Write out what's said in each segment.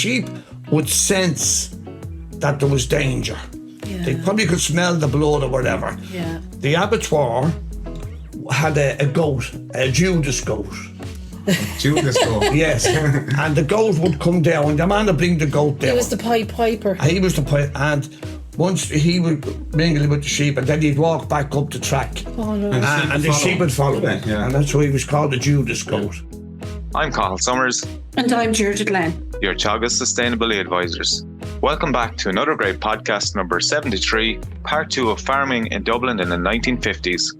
sheep would sense that there was danger. Yeah. They probably could smell the blood or whatever. Yeah. The abattoir had a goat, a Judas goat. Judas goat. Yes. And the goat would come down. The man would bring the goat down. He was the Pied Piper. He was the pipe. And once he would mingle with the sheep, and then he'd walk back up the track. Oh, no. And the sheep would follow him. Yeah. And that's why he was called the Judas goat. I'm Cathal Summers, And I'm Georgia Glenn. your Teagasc Sustainability Advisors. Welcome back to another great podcast, number 73, part 2 of farming in Dublin in the 1950s.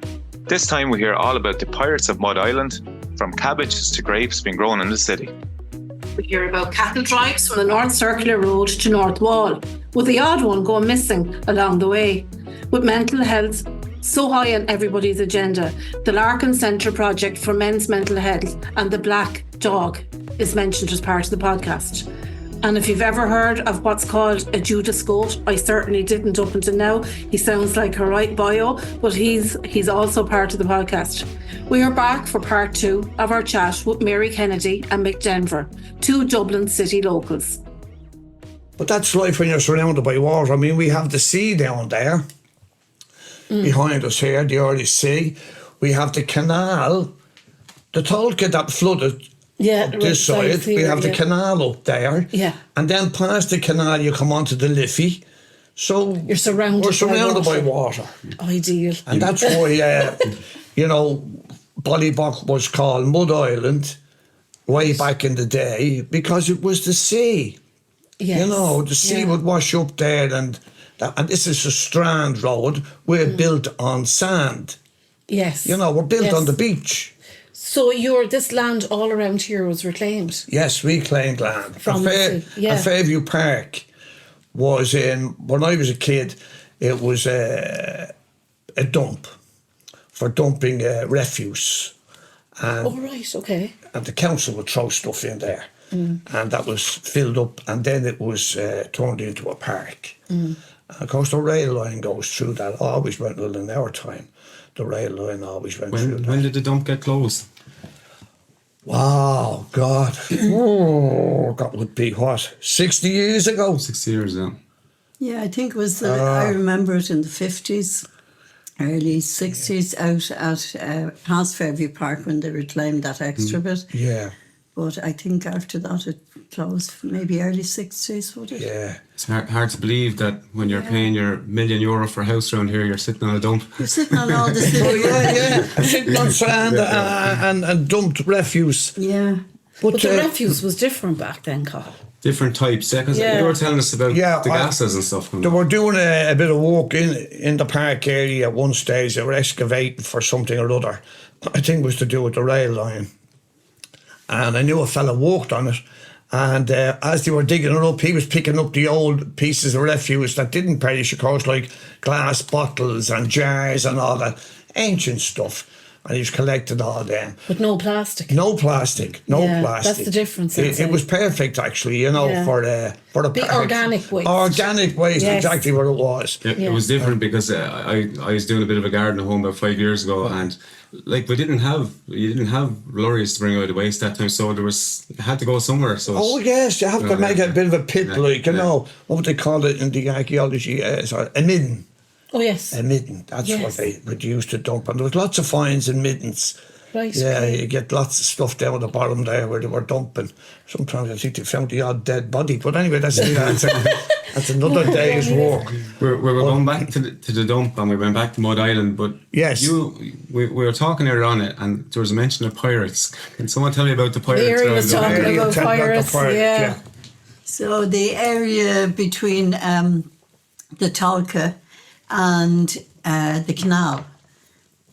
This time we hear all about the pirates of Mud Island, from cabbages to grapes being grown in the city. We hear about cattle drives from the North Circular Road to North Wall, with the odd one going missing along the way. With mental health so high on everybody's agenda, the Larkin Centre project for men's mental health and the Black Dog is mentioned as part of the podcast. And if you've ever heard of what's called a Judas goat, I certainly didn't up until now. He sounds like a right bio, but he's also part of the podcast. We are back for part 2 of our chat with Mary Kennedy and Mick Denver, 2 Dublin City locals. But that's life when you're surrounded by water. I mean, we have the sea down there behind us here, the early sea. We have the canal, the Teagasc that flooded up this side. Here, we have the canal up there. Yeah. And then past the canal, you come onto the Liffey. So You're surrounded we're surrounded by by water. Ideal. And that's why, Ballybock was called Mud Island way back in the day, because it was the sea. Yes. The sea would wash up there, and this is a strand road. We're built on sand. Yes. We're built on the beach. So this land all around here was reclaimed? Yes, reclaimed land. From the sea, a Fairview Park was when I was a kid, it was a dump for dumping refuse. And, right, okay. And the council would throw stuff in there. And that was filled up, and then it was turned into a park. And of course, the rail line goes through that. Always went in our time. The rail line always went through that. When did the dump get closed? Wow, God. That would be, 60 years ago? 6 years, yeah. Yeah, I think it was, I remember it in the 50s, early 60s, out at past Fairview Park when they reclaimed that extra bit. Yeah. But I think after that it closed, maybe early 60s, would it? Yeah. It's hard to believe that when you're paying your €1 million for a house around here, you're sitting on a dump. You're sitting on all this little... Sitting on sand and dumped refuse. Yeah. But the refuse was different back then, Carl. Different types, because you were telling us about the gases and stuff. They were doing a bit of work in the park area at one stage. They were excavating for something or other. I think it was to do with the rail line. And I knew a fella worked on it. And as they were digging it up, he was picking up the old pieces of refuse that didn't perish, of course, like glass bottles and jars and all that ancient stuff. And he was collecting all them. But no plastic. No plastic. That's the difference. It was perfect, actually, for the park. Organic waste. Organic waste, exactly what it was. Yeah. It was different because I was doing a bit of a garden at home about 5 years ago, and you didn't have lorries to bring out the waste that time, so it had to go somewhere. So yes, you have to make a bit of a pit, what would they call it in the archaeology? A midden. Oh yes, a midden. That's what they would use to dump, and there was lots of finds in middens. Right. Yeah, you get lots of stuff down at the bottom there where they were dumping. Sometimes I think they found the odd dead body, but anyway, that's another day's work. We were going back to the dump, and we went back to Mud Island, but yes, we were talking earlier on it, and there was a mention of pirates. Can someone tell me about the pirates? Mary was talking about pirates, yeah. So the area between the Teagasc and the canal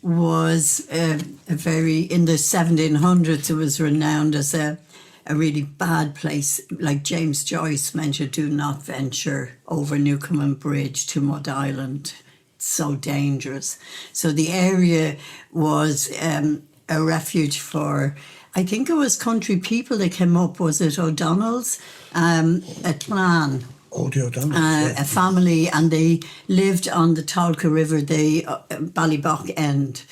was a very, in the 1700s, it was renowned as a really bad place. Like James Joyce mentioned, do not venture over Newcomen Bridge to Mud Island. It's so dangerous. So the area was a refuge for, I think it was country people that came up, was it O'Donnell's? A clan. A family, and they lived on the Teagasc River, the Ballybock end,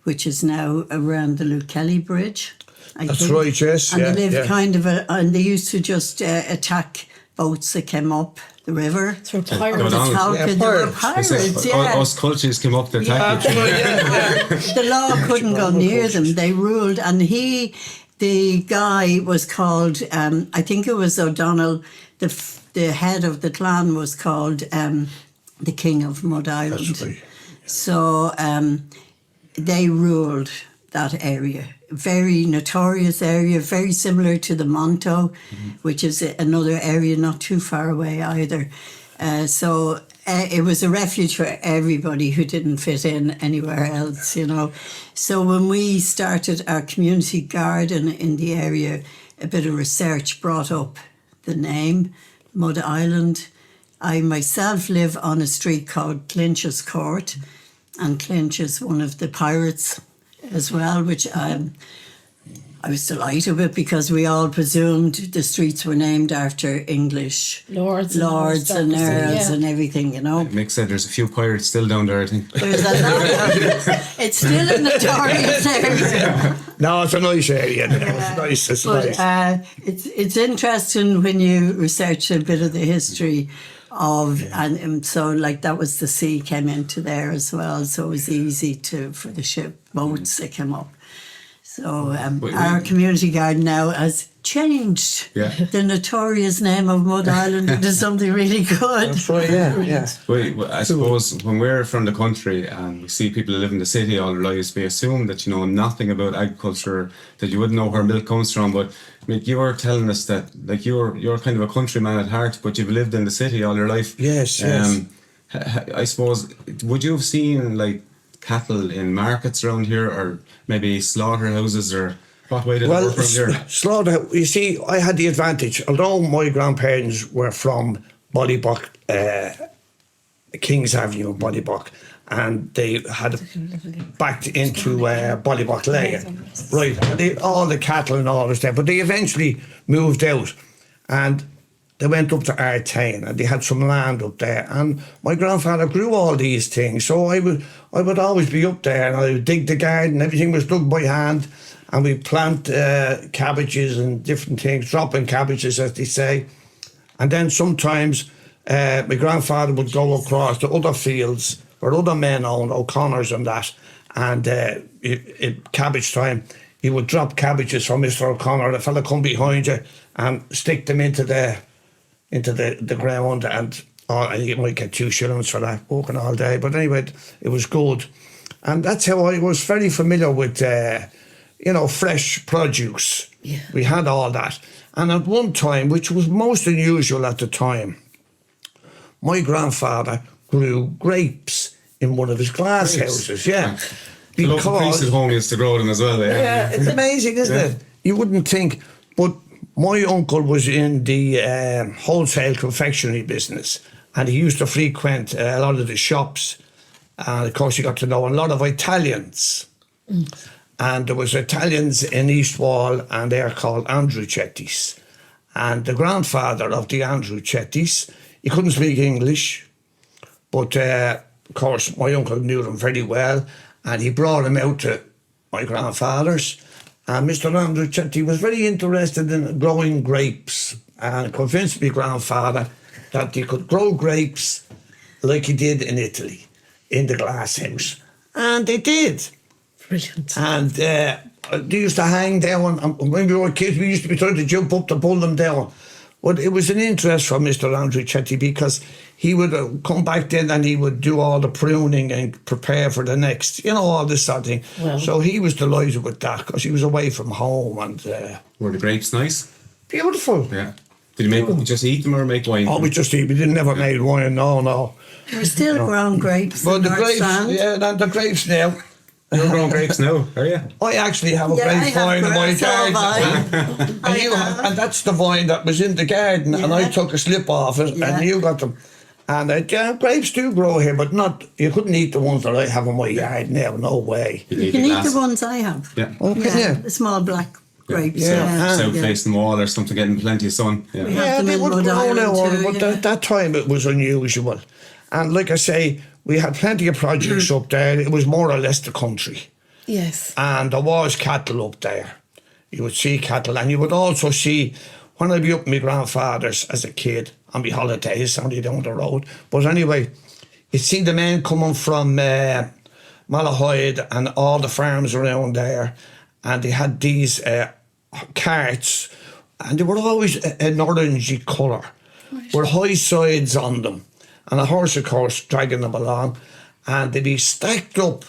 which is now around the Luke Kelly Bridge. That's right, yes. And yeah, they lived yeah. kind of, and they used to just attack boats that came up the river. Through The pirates. Talca, they were pirates, yeah. Us cultures came up to attack That's you. right, yeah. The law couldn't go near them. They ruled, and the guy was called, I think it was O'Donnell, the head of the clan was called the King of Mud Island. That's right. So they ruled that area. Very notorious area, very similar to the Monto, which is another area not too far away either. So it was a refuge for everybody who didn't fit in anywhere else, you know. So when we started our community garden in the area, a bit of research brought up the name, Mud Island. I myself live on a street called Clinch's Court, and Clinch is one of the pirates as well, which I was delighted with, because we all presumed the streets were named after English Lords and earls and everything, you know. Mick said there's a few pirates still down there, I think. There's a lot. It's still a notorious area. No, it's a nice area. It's nice. It's But nice. it's interesting when you research a bit of the history of, and so like that was the sea came into there as well, so it was easy for the boats that came up. So our community garden now has changed the notorious name of Mud Island into something really good. That's right, yeah. Well, I suppose when we're from the country and we see people who live in the city all their lives, we assume that you know nothing about agriculture, that you wouldn't know where milk comes from. But Mick, you were telling us that like you're kind of a countryman at heart, but you've lived in the city all your life. Yes. I suppose, would you have seen like cattle in markets around here, or maybe slaughterhouses, or what way did it work around here? Slaughter. You see, I had the advantage. Although my grandparents were from Ballybuck, Kings Avenue, Ballybuck, and they had backed into Ballybuck Lane, right? All the cattle and all was there, but they eventually moved out, and they went up to Artane, and they had some land up there, and my grandfather grew all these things, so I would always be up there, and I would dig the garden. Everything was dug by hand, and we plant cabbages and different things, dropping cabbages, as they say. And then sometimes my grandfather would go across to other fields where other men owned, O'Connor's and that, and at cabbage time, he would drop cabbages from Mr. O'Connor. The fella come behind you and stick them into the ground, and you might get 2 shillings for that, walking all day. But anyway, it was good. And that's how I was very familiar with, fresh produce. Yeah. We had all that. And at one time, which was most unusual at the time, my grandfather grew grapes in one of his glass houses. Yeah. The local priest at home used to grow them as well. Yeah, it's amazing, isn't it? You wouldn't think. But my uncle was in the wholesale confectionery business, and he used to frequent a lot of the shops. And of course, he got to know a lot of Italians. And there was Italians in East Wall, and they're called Andrewcettis. And the grandfather of the Andrewcettis, he couldn't speak English, but of course, my uncle knew them very well, and he brought him out to my grandfather's. And Mr. Andrewcetti was very interested in growing grapes, and convinced my grandfather that he could grow grapes like he did in Italy, in the glass house. And they did. Brilliant. And they used to hang down, and when we were kids, we used to be trying to jump up to pull them down. But it was an interest from Mr. Andrewcetti, because he would come back then and he would do all the pruning and prepare for the next, all this sort of thing. Well. So he was delighted with that, because he was away from home. And Were the grapes nice? beautiful. Yeah. Did you just eat them or make wine? Oh, we just eat. We didn't never made wine, no. We're still growing grapes. But in the our grapes, stand. the grapes now. You're growing grapes now, are you? I actually have a Yeah, I grapevine in my have garden. And that's the vine that was in the garden, and I took a slip off it, Yeah. and you got them. And grapes do grow here, but you couldn't eat the ones that I have in my yard now, no way. You can eat the ones I have. Yeah. Okay, The small black grapes. Yeah. South facing the wall or something, getting plenty of sun. Yeah. have Yeah, them they in would Rhode grow now, Island too, but yeah. that time it was unusual. And like I say, we had plenty of produce up there. It was more or less the country. Yes. And there was cattle up there. you would see cattle, and you would also see, when I'd be up with my grandfather's as a kid on my holidays, only down the road. But anyway, you'd see the men coming from Malahide and all the farms around there, and they had these carts, and they were always an orangey colour, with high sides on them, and a horse, of course, dragging them along, and they'd be stacked up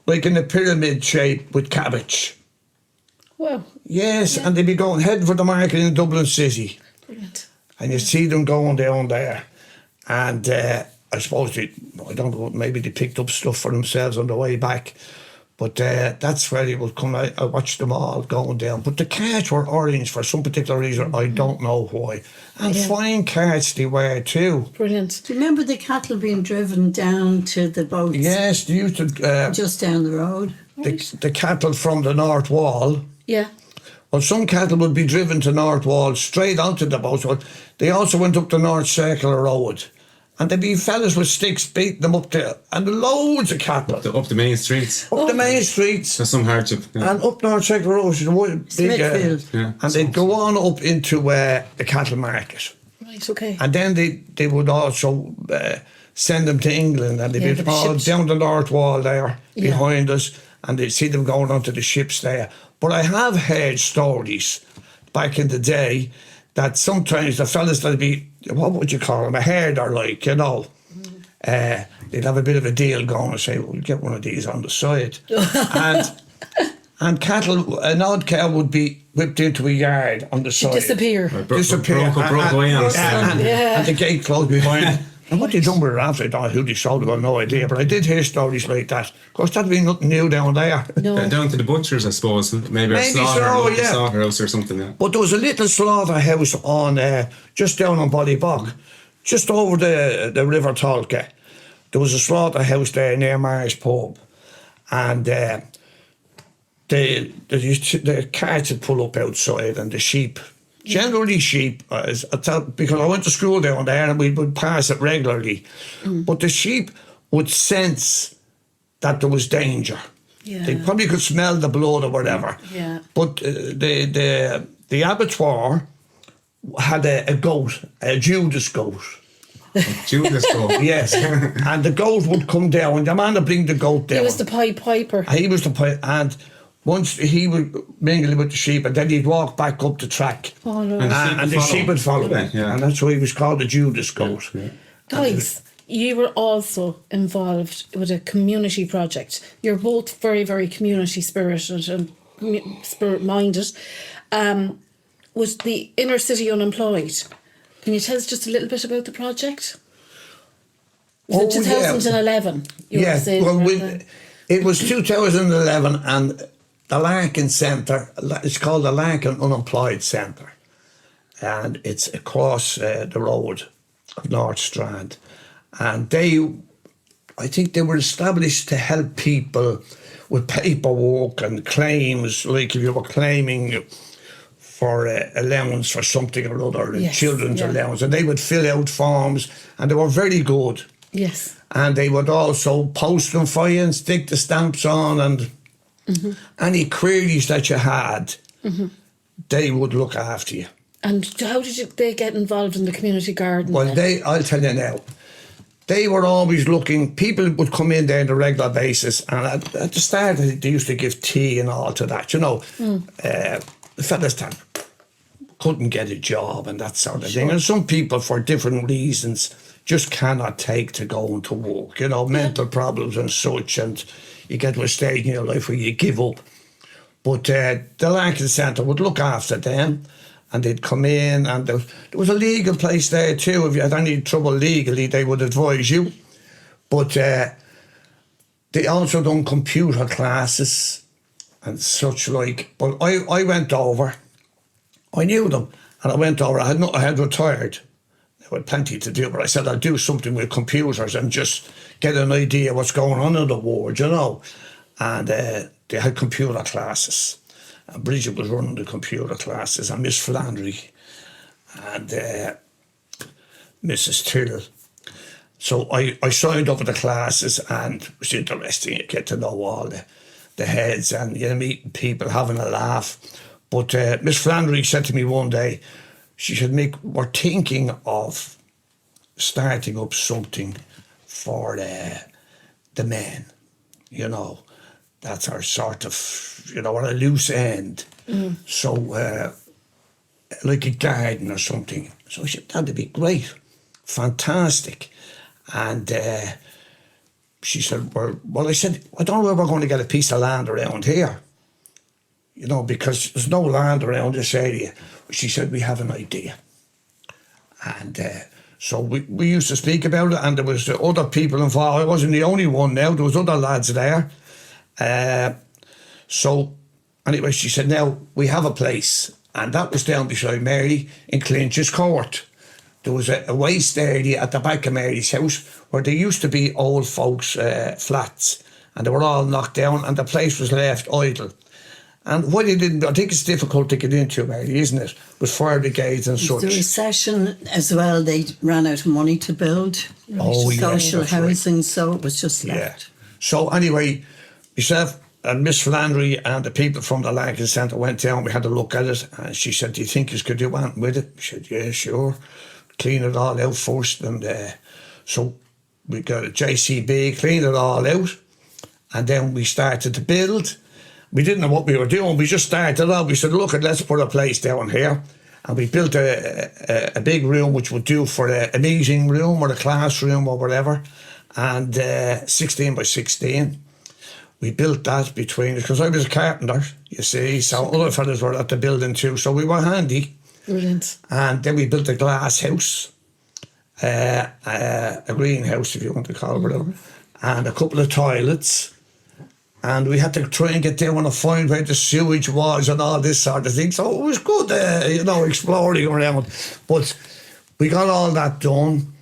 like in a pyramid shape with cabbage. Wow. Yes, and they'd be going heading for the market in Dublin City. Brilliant. And you see them going down there. And I suppose I don't know, maybe they picked up stuff for themselves on the way back. But that's where they would come out. I watched them all going down. But the carts were orange for some particular reason. I don't know why. And fine carts they were too. Brilliant. Do you remember the cattle being driven down to the boats? Yes, they used to... Just down the road. the cattle from the North Wall... Yeah. Well, some cattle would be driven to North Wall straight onto the boats, but they also went up the North Circular Road. And there'd be fellas with sticks beating them up there, and loads of cattle. Up the main streets. Up the main streets. There's some hardship. Yeah. And up North Circular Road, which is one big... Smithfield. And they'd go on up into the cattle market. Right, okay. And then they would also send them to England, and they'd be all down the North Wall there behind us, and they'd see them going onto the ships there. But I have heard stories back in the day that sometimes the fellas that'd be, what would you call them, a herder, like, you know, they'd have a bit of a deal going and say, well, we'll get one of these on the side. and cattle, an odd cow would be whipped into a yard on the side. Disappear. Disappear. Broke away on and the gate closed behind. And what they done with it after, I don't know who they sold, I've got no idea. But I did hear stories like that. Of course, that'd be nothing new down there. No. Down to the butchers, I suppose. Maybe a slaughterhouse or something. Yeah. But there was a little slaughterhouse on just down on Ballybog, just over the River Tolka. There was a slaughterhouse there near Mars Pub. And the carts would pull up outside, and the sheep... Generally sheep, because I went to school down there and we would pass it regularly. But the sheep would sense that there was danger. Yeah. They probably could smell the blood or whatever. Yeah. But the abattoir had a goat, a Judas goat. Judas goat. Yes. And the goat would come down. The man would bring the goat down. He was the Pied Piper. He was the Pied, and once he would mingle with the sheep, and then he'd walk back up the track. Oh, no. And the sheep would follow him. Yeah. And that's why he was called the Judas goat. Yeah. Guys, you were also involved with a community project. You're both very, very community spirited and spirit-minded. Was the Inner City Unemployed? Can you tell us just a little bit about the project? Was it 2011? Yeah, it was 2011, and the Larkin Centre, it's called the Larkin Unemployed Centre, and it's across the road of North Strand. And I think they were established to help people with paperwork and claims, like if you were claiming for allowance for something or other, children's allowance, and they would fill out forms, and they were very good. Yes. And they would also post them for you and stick the stamps on, and any queries that you had, they would look after you. And how did they get involved in the community garden? Well, I'll tell you now, they were always looking, people would come in there on a regular basis, and at the start they used to give tea and all to that, you know. The fellas that couldn't get a job and that sort of thing. And some people, for different reasons, just cannot take to going to work, you know, mental problems and such, and you get to a stage in your life where you give up. But the Larkin Centre would look after them, and they'd come in, and there was a legal place there too. If you had any trouble legally, they would advise you. But they also done computer classes and such like. But I went over, I knew them, and I went over. I had retired. I had plenty to do, but I said I'd do something with computers and just get an idea what's going on in the world, you know. And they had computer classes. And Bridget was running the computer classes, and Miss Flannery and Mrs. Tyrrell. So I signed up for the classes, and it was interesting. You get to know all the heads, and you're meeting people, having a laugh. But Miss Flannery said to me one day, she said, Mick, we're thinking of starting up something for the men, you know. That's our sort of, you know, on a loose end. So, like a garden or something. So I said, that'd be great. Fantastic. And she said, well, I said, I don't know where we're going to get a piece of land around here. You know, because there's no land around this area. She said, we have an idea. And so we used to speak about it, and there was other people involved. I wasn't the only one now. There was other lads there. So anyway, she said, now we have a place. And that was down beside Mary in Clinch's Court. There was a waste area at the back of Mary's house where there used to be old folks' flats. And they were all knocked down, and the place was left idle. And what they didn't, I think it's difficult to get into, Mary, isn't it? With fire brigades and such. The recession as well, they ran out of money to build social housing, right. So it was just left. Yeah. So anyway, myself and Miss Flannery and the people from the Lankan Centre went down, we had a look at it, and she said, do you think you could do anything with it? I said, yeah, sure. Clean it all out first. And so we got a JCB, cleaned it all out, and then we started to build. We didn't know what we were doing. We just started out. We said, look, let's put a place down here. And we built a big room which would do for a meeting room or a classroom or whatever. And 16 by 16. We built that between us because I was a carpenter, you see. So other fellas were at the building too. So we were handy. Brilliant. And then we built a glass house, a greenhouse, if you want to call it, whatever, and a couple of toilets. And we had to try and get down and find where the sewage was and all this sort of thing. So it was good, you know, exploring around. But we got all that done.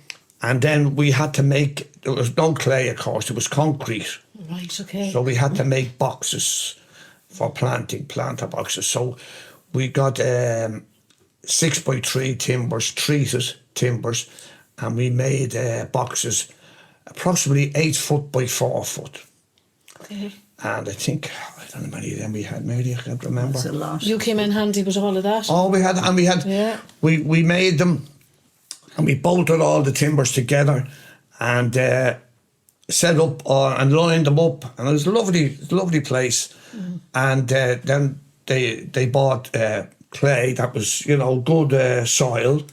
And then we had to make, there was no clay, of course, it was concrete. Right, okay. So we had to make boxes for planter boxes. So we got 6x3 timbers, treated timbers, and we made boxes approximately 8 foot by 4 foot. Okay. And I think, I don't know how many of them we had, maybe, I can't remember. That's a lot. You came in handy with all of that. Oh, we had, yeah. we made them, and we bolted all the timbers together and set up and lined them up, and it was a lovely place. And then they bought clay that was, you know, good soil.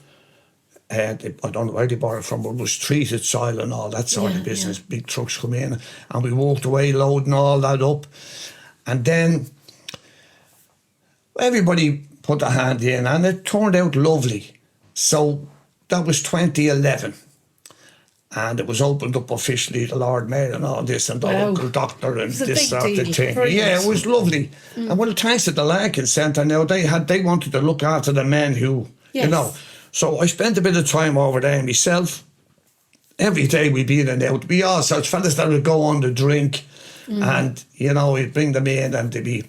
I don't know where they bought it from, but it was treated soil and all that sort of business. Yeah. Big trucks come in, and we walked away loading all that up. And then everybody put a hand in, and it turned out lovely. So that was 2011. And it was opened up officially, the Lord Mayor and all this, and the local doctor and this sort of thing. Brilliant. Yeah, it was lovely. And well, thanks to the Larkin Centre now, they wanted to look after the men who, you know. So I spent a bit of time over there myself. Every day we'd be in and out. We all such fellas that would go on to drink, and, you know, we'd bring them in, and they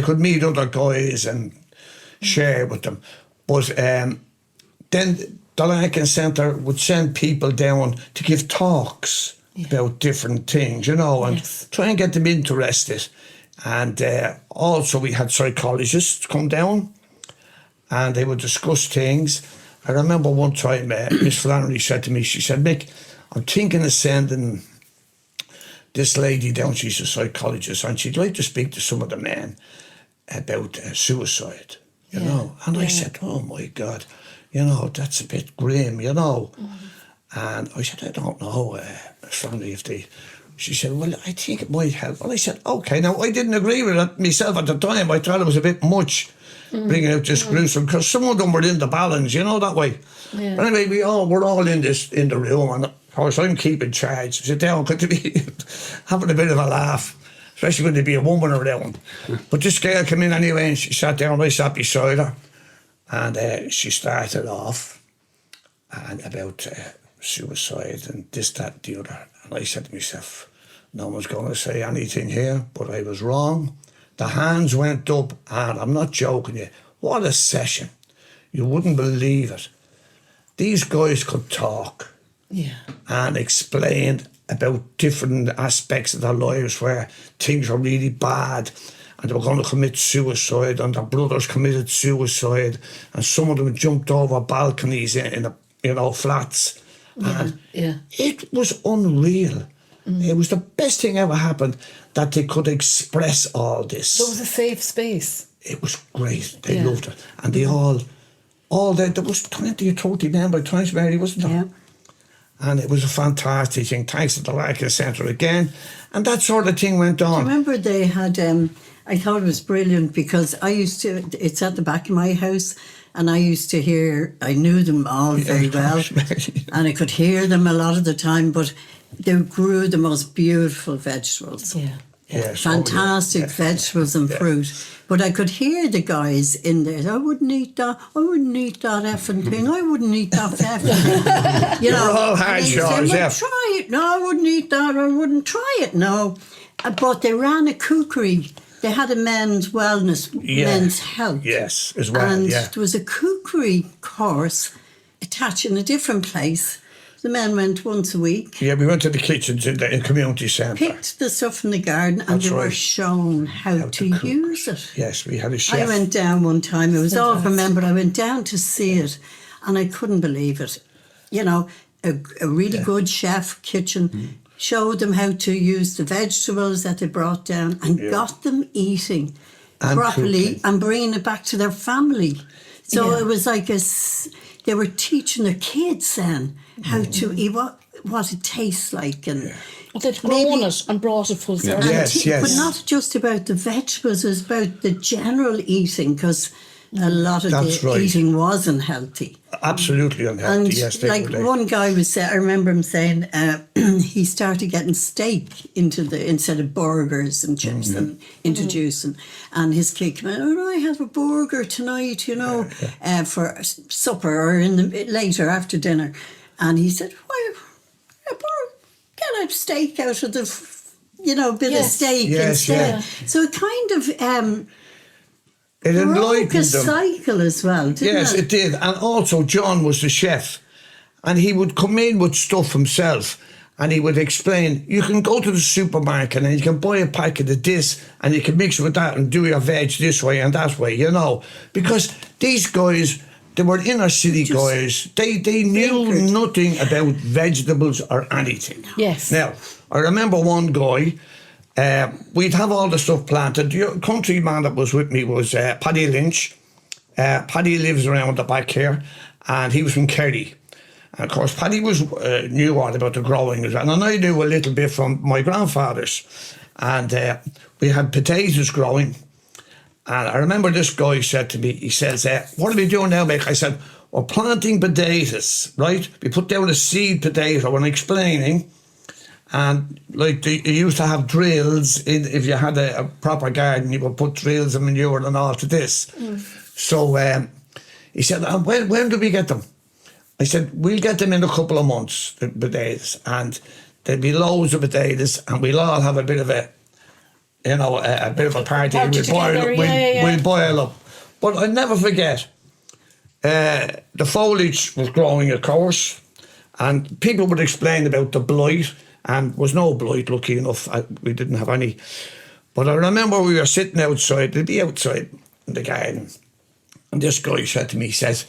could meet other guys and share with them. But then the Larkin Centre would send people down to give talks about different things, you know, and try and get them interested. And also we had psychologists come down, and they would discuss things. I remember one time Miss Flannery said to me, she said, Mick, I'm thinking of sending this lady down, she's a psychologist, and she'd like to speak to some of the men about suicide, you know. And I said, oh my God, you know, that's a bit grim, you know. And I said, I don't know, Flannery, if they... She said, well, I think it might help. Well, I said, okay. Now, I didn't agree with it myself at the time. I thought it was a bit much bringing out this gruesome, because some of them were in the balance, you know, that way. Yeah. But anyway, we're all in the room, and of course I'm keeping charge. Sit down, good to be having a bit of a laugh, especially when there'd be a woman around. But this girl came in anyway, and she sat down, I sat beside her, and she started off and about suicide and this, that, and the other. And I said to myself, no one's going to say anything here, but I was wrong. The hands went up, and I'm not joking you, what a session. You wouldn't believe it. These guys could talk and explain about different aspects of their lives where things were really bad. and they were going to commit suicide, and their brothers committed suicide, and some of them jumped over balconies in flats. And it was unreal. It was the best thing ever happened, that they could express all this. So it was a safe space. It was great. They loved it. And they all there was 20 or 30 men by the time, Mary, wasn't there? Yeah. And it was a fantastic thing. Thanks to the Larkin Centre again. And that sort of thing went on. I remember they had, I thought it was brilliant, because it's at the back of my house, and I used to hear, I knew them all very well, and I could hear them a lot of the time, but they grew the most beautiful vegetables. Yeah. Yes, Fantastic vegetables and fruit. But I could hear the guys in there, I wouldn't eat that effing thing, I wouldn't eat that effing thing. You know, all hard and shores, well, try it. No, I wouldn't eat that, I wouldn't try it, no. But they ran a cookery. They had a men's wellness, men's health. Yes, as well, and there was a cookery course attached in a different place. The men went once a week. Yeah, we went to the kitchens in the community centre. Picked the stuff from the garden, and they were shown how to use it. Yes, we had a chef. I went down one time, it was all from men, but I went down to see it, and I couldn't believe it. You know, a really good chef kitchen showed them how to use the vegetables that they brought down, and got them eating and properly cooking, and bringing it back to their family. So it was like they were teaching their kids then how to eat, what it tastes like, and they'd grown it and brought it full circle. Yes, but not just about the vegetables, it was about the general eating, because a lot of eating wasn't healthy. Absolutely unhealthy, And yes. like one guy was I remember him saying he started getting steak instead of burgers and chips and introducing, and his kid came out, I have a burger tonight, for supper or later after dinner, and he said, why get a steak out of the bit of steak instead. So it kind of it enlightened broke a them. cycle as well, didn't it? Yes, it did. And also John was the chef, and he would come in with stuff himself, and he would explain, you can go to the supermarket and you can buy a packet of this, and you can mix it with that and do your veg this way and that way, because these guys, they were inner city guys. They knew nothing about vegetables or anything. Yes. Now, I remember one guy, we'd have all the stuff planted. The countryman that was with me was Paddy Lynch. Paddy lives around the back here, and he was from Kerry. And of course, Paddy knew all about the growing, and I knew a little bit from my grandfather's. And we had potatoes growing. And I remember this guy said to me, he says, what are we doing now, Mick? I said, we're planting potatoes, right? We put down a seed potato and explaining. And like they used to have drills if you had a proper garden, you would put drills and manure and all to this. So he said, when do we get them? I said, we'll get them in a couple of months, the potatoes, and there'll be loads of potatoes, and we'll all have a bit of a bit of a party. We'll boil up. But I'll never forget, the foliage was growing, of course, and people would explain about the blight. And was no blight, lucky enough. We didn't have any. But I remember we were sitting outside, they'd be outside in the garden. And this guy said to me, he says,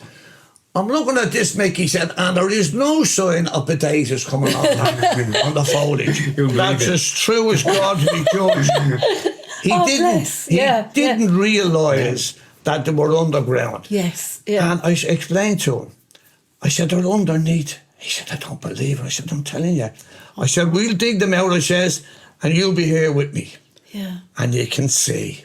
I'm looking at this, Mick, he said, and there is no sign of potatoes coming on the foliage. That's as true as God to be judged. He didn't realise that they were underground. Yes, yeah. And I explained to him, I said, they're underneath. He said, I don't believe it. I said, I'm telling you. I said, we'll dig them out, I says, and you'll be here with me. Yeah. And you can see.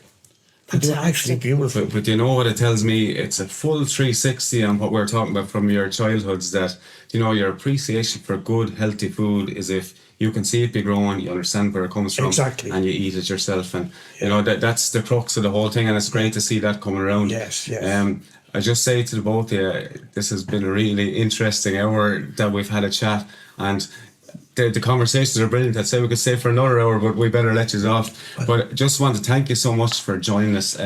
And they're actually beautiful. But you know what it tells me? It's a full 360 on what we're talking about from your childhoods, that, your appreciation for good, healthy food is if you can see it be growing, you understand where it comes from, and you eat it yourself. And, that's the crux of the whole thing, and it's great to see that coming around. Yes. I just say to the both of you, this has been a really interesting hour that we've had a chat, and the conversations are brilliant. I'd say we could stay for another hour, but we better let you off. But just want to thank you so much for joining us.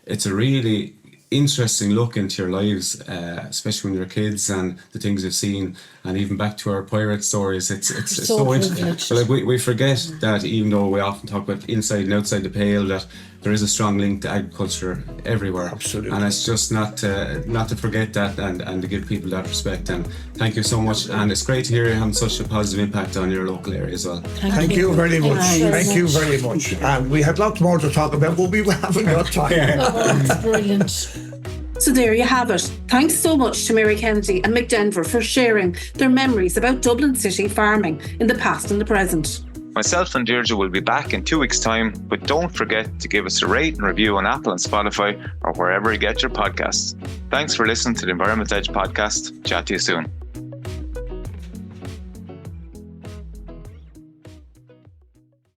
It's a really interesting look into your lives, especially when you're kids and the things you've seen. and even back to our pirate stories, it's So so privileged. interesting. But like we forget that, even though we often talk about inside and outside the pale, that there is a strong link to agriculture everywhere. Absolutely. And it's just not to forget that, and to give people that respect. And thank you so much. And it's great to hear you having such a positive impact on your local area as well. Thank you very much. Thank you Thank you very much. And we had lots more to talk about, but we haven't got time. Oh, it's brilliant. So there you have it. Thanks so much to Mary Kennedy and Mick Denver for sharing their memories about Dublin City farming in the past and the present. Myself and Deirdre will be back in 2 weeks' time, but don't forget to give us a rate and review on Apple and Spotify or wherever you get your podcasts. Thanks for listening to the Environment Edge podcast. Chat to you soon.